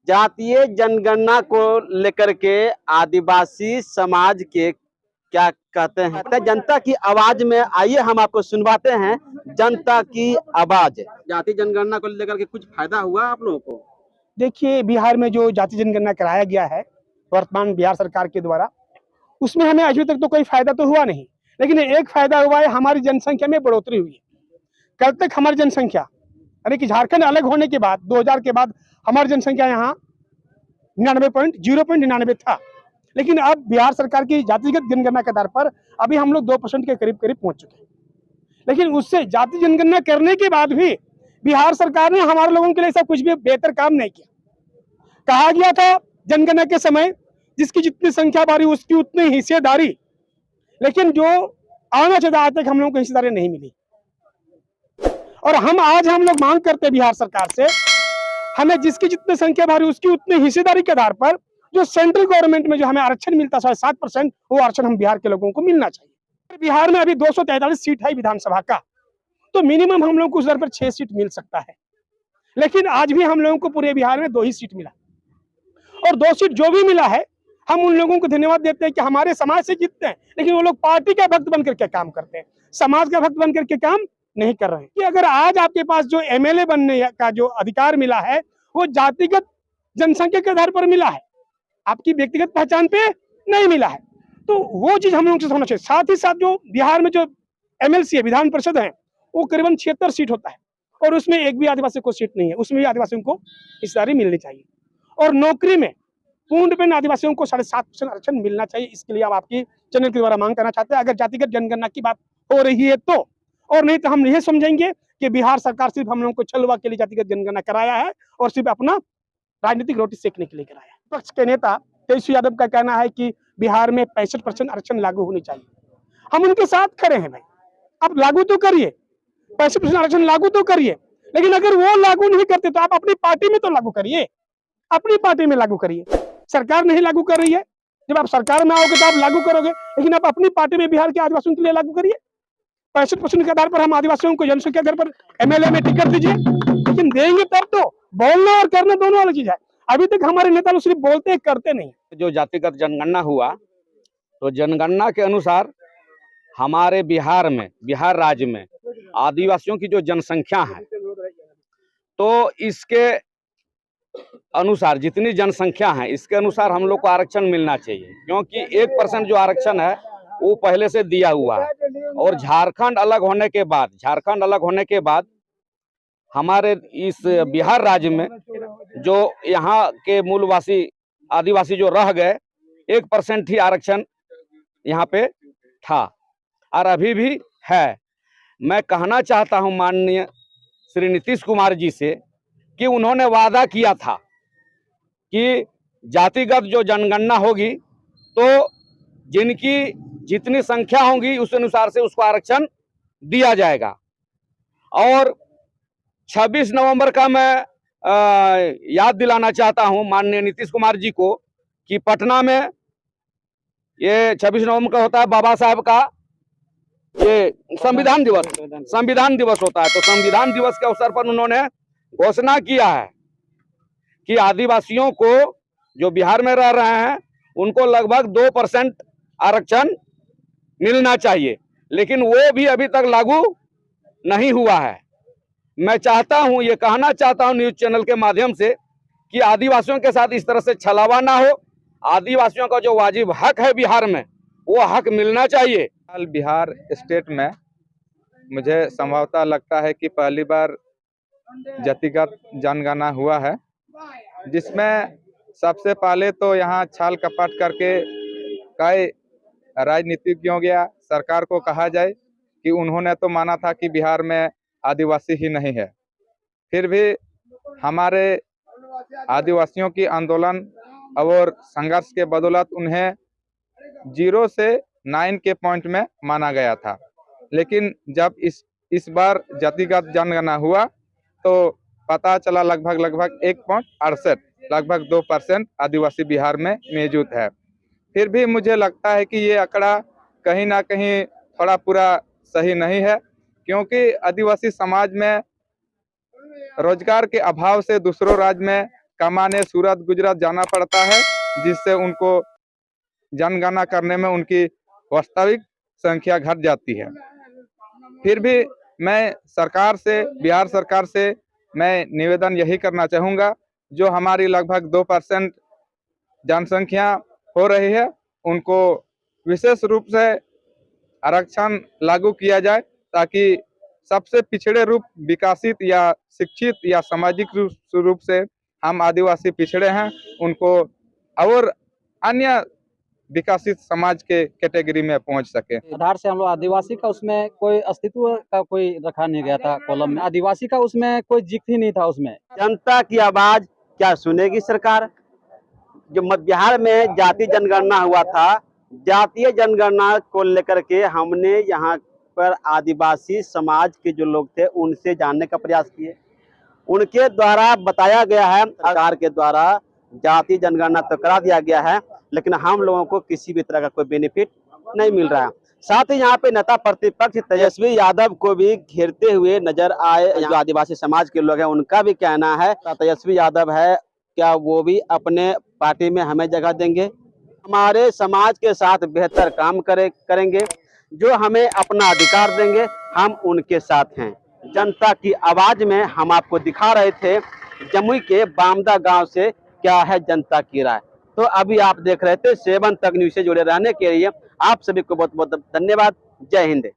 जातीय जनगणना को लेकर के आदिवासी समाज के क्या कहते हैं, तो जनता की आवाज में आइए हम आपको सुनवाते हैं जनता की आवाज। जातीय जनगणना को लेकर के कुछ फायदा हुआ आप लोगों को? देखिए, बिहार में जो जाति जनगणना कराया गया है वर्तमान बिहार सरकार के द्वारा, उसमें हमें अभी तक तो कोई फायदा तो हुआ नहीं, लेकिन एक फायदा हुआ है, हमारी जनसंख्या में बढ़ोतरी हुई है। कल तक हमारी जनसंख्या यानी कि झारखंड अलग होने के बाद 2000 के बाद हमारी जनसंख्या यहाँ 99.099 था, लेकिन अब बिहार सरकार की जातिगत जनगणना के आधार पर अभी हम लोग 2% के करीब करीब पहुंच चुके हैं। लेकिन उससे जाति जनगणना करने के बाद भी बिहार सरकार ने हमारे लोगों के लिए सब कुछ भी बेहतर काम नहीं किया। कहा गया था जनगणना के समय जिसकी जितनी संख्या बारी उसकी उतनी हिस्सेदारी, लेकिन जो आना चाहिए आज तक हम लोगों को हिस्सेदारी नहीं मिली। और हम लोग मांग करते हैं बिहार सरकार से, हमें जिसकी जितनी संख्या बारी उसकी उतनी हिस्सेदारी के आधार पर जो सेंट्रल गवर्नमेंट में जो हमें आरक्षण मिलता है 7%, वो आरक्षण हम बिहार के लोगों को मिलना चाहिए। बिहार में अभी 243 सीट है विधानसभा का, तो मिनिमम हम लोग को उस दर पर 6 सीट मिल सकता है, लेकिन आज भी हम लोगों को पूरे बिहार में 2 ही सीट मिला। और 2 सीट जो भी मिला है, हम उन लोगों को धन्यवाद देते हैं कि हमारे समाज से जीतते हैं, लेकिन वो लोग पार्टी का भक्त बन करके काम करते हैं, समाज का भक्त बन करके काम नहीं कर रहे हैं। कि अगर आज आपके पास जो एमएलए बनने का जो अधिकार मिला है, वो जातिगत जनसंख्या के आधार पर मिला है, आपकी व्यक्तिगत पहचान पे नहीं मिला है, तो वो चीज हम लोगों से होना चाहिए। साथ ही साथ जो बिहार में जो एमएलसी है, विधान परिषद है, वो करीबन 76 सीट होता है, और उसमें एक भी आदिवासी को सीट नहीं है, उसमें भी आदिवासियों को हिस्सेदारी मिलनी चाहिए। और नौकरी में पूर्णपेण आदिवासियों को 7.5% आरक्षण मिलना चाहिए। इसके लिए हम आपकी चैनल के द्वारा मांग करना चाहते हैं, अगर जातिगत जनगणना की बात हो रही है तो, और नहीं तो हम यह समझेंगे कि बिहार सरकार सिर्फ हम लोगों को छलवा के लिए जातिगत जनगणना कराया है और सिर्फ अपना राजनीतिक रोटी सेकने के लिए कराया है। विपक्ष के नेता तेजस्वी यादव का कहना है कि बिहार में 65% आरक्षण लागू होनी चाहिए। हम उनके साथ खड़े हैं भाई, आप लागू तो करिए, 65% आरक्षण लागू तो करिए, लेकिन अगर वो लागू नहीं करते तो आप अपनी पार्टी में तो लागू करिए, अपनी पार्टी में लागू करिए। सरकार नहीं लागू कर रही है, जब आप सरकार में आओगे तो आप लागू करोगे, लेकिन आप अपनी पार्टी में बिहार के आदिवासियों के लिए लागू करिए। 65% के आधार पर हम आदिवासियों को जनसंख्या के आधार पर एमएलए में टिकट दीजिए, लेकिन देंगे तब तो, बोलना और करना दोनों अलग चीज है। अभी तक हमारे नेता लोग सिर्फ बोलते हैं, करते नहीं। जो जातिगत जनगणना हुआ, तो जनगणना के अनुसार हमारे बिहार में, बिहार राज्य में आदिवासियों की जो जनसंख्या है, तो इसके अनुसार जितनी जनसंख्या है इसके अनुसार हम लोग को आरक्षण मिलना चाहिए, क्योंकि 1% जो आरक्षण है वो पहले से दिया हुआ है। और झारखंड अलग होने के बाद हमारे इस बिहार राज्य में जो यहाँ के मूलवासी आदिवासी जो रह गए, 1% ही आरक्षण यहाँ पे था और अभी भी है। मैं कहना चाहता हूँ माननीय श्री नीतीश कुमार जी से कि उन्होंने वादा किया था कि जातिगत जो जनगणना होगी तो जिनकी जितनी संख्या होगी उस अनुसार से उसको आरक्षण दिया जाएगा। और 26 नवंबर का मैं याद दिलाना चाहता हूं माननीय नीतीश कुमार जी को कि पटना में ये 26 नवंबर का होता है बाबा साहब का ये संविधान दिवस होता है। तो संविधान दिवस के अवसर पर उन्होंने घोषणा किया है कि आदिवासियों को जो बिहार में रह रहे हैं उनको लगभग 2% आरक्षण मिलना चाहिए, लेकिन वो भी अभी तक लागू नहीं हुआ है। मैं चाहता हूं, ये कहना चाहता हूं न्यूज चैनल के माध्यम से कि आदिवासियों के साथ इस तरह से छलावा ना हो। आदिवासियों का जो वाजिब हक है बिहार में, वो हक मिलना चाहिए। बिहार स्टेट में मुझे संभवतः लगता है कि पहली बार जातिगत जनगणना हुआ है, जिसमें सबसे पहले तो यहाँ छाल कपट करके कई राजनीतिज्ञों या सरकार को कहा जाए कि उन्होंने तो माना था कि बिहार में आदिवासी ही नहीं है, फिर भी हमारे आदिवासियों की आंदोलन और संघर्ष के बदौलत उन्हें 0 से 9 के पॉइंट में माना गया था। लेकिन जब इस बार जातिगत जनगणना हुआ तो पता चला लगभग 1.68 लगभग 2% आदिवासी बिहार में मौजूद है। फिर भी मुझे लगता है कि ये आंकड़ा कहीं ना कहीं थोड़ा पूरा सही नहीं है, क्योंकि आदिवासी समाज में रोजगार के अभाव से दूसरों राज्य में कमाने सूरत गुजरात जाना पड़ता है, जिससे उनको जनगणना करने में उनकी वास्तविक संख्या घट जाती है। फिर भी मैं सरकार से, बिहार सरकार से मैं निवेदन यही करना चाहूँगा, जो हमारी लगभग 2% जनसंख्या हो रही है, उनको विशेष रूप से आरक्षण लागू किया जाए, ताकि सबसे पिछड़े रूप, विकसित या शिक्षित या सामाजिक रूप से हम आदिवासी पिछड़े हैं, उनको और अन्य विकसित समाज के कैटेगरी में पहुंच सके। आधार से हम लोग आदिवासी का उसमें कोई अस्तित्व का कोई रखा नहीं गया था कॉलम में, आदिवासी का उसमें कोई जिक्र ही नहीं था उसमें। जनता की आवाज क्या सुनेगी सरकार? जो बिहार में जातीय जनगणना हुआ था, जातीय जनगणना को लेकर के हमने यहाँ पर आदिवासी समाज के जो लोग थे उनसे जानने का प्रयास किए। उनके द्वारा बताया गया है, सरकार के द्वारा जातीय जनगणना तो करा दिया गया है, लेकिन हम लोगों को किसी भी तरह का कोई बेनिफिट नहीं मिल रहा है। साथ ही यहाँ पे नेता प्रतिपक्ष तेजस्वी यादव को भी घेरते हुए नजर आए। जो आदिवासी समाज के लोग हैं उनका भी कहना है तेजस्वी यादव है, क्या वो भी अपने पार्टी में हमें जगह देंगे? हमारे समाज के साथ बेहतर काम करेंगे, जो हमें अपना अधिकार देंगे, हम उनके साथ हैं। जनता की आवाज में हम आपको दिखा रहे थे जमुई के बामदा गांव से क्या है जनता की राय। तो अभी आप देख रहे थे 7 तक न्यूज़ से जुड़े रहने के लिए आप सभी को बहुत बहुत धन्यवाद। जय हिंद।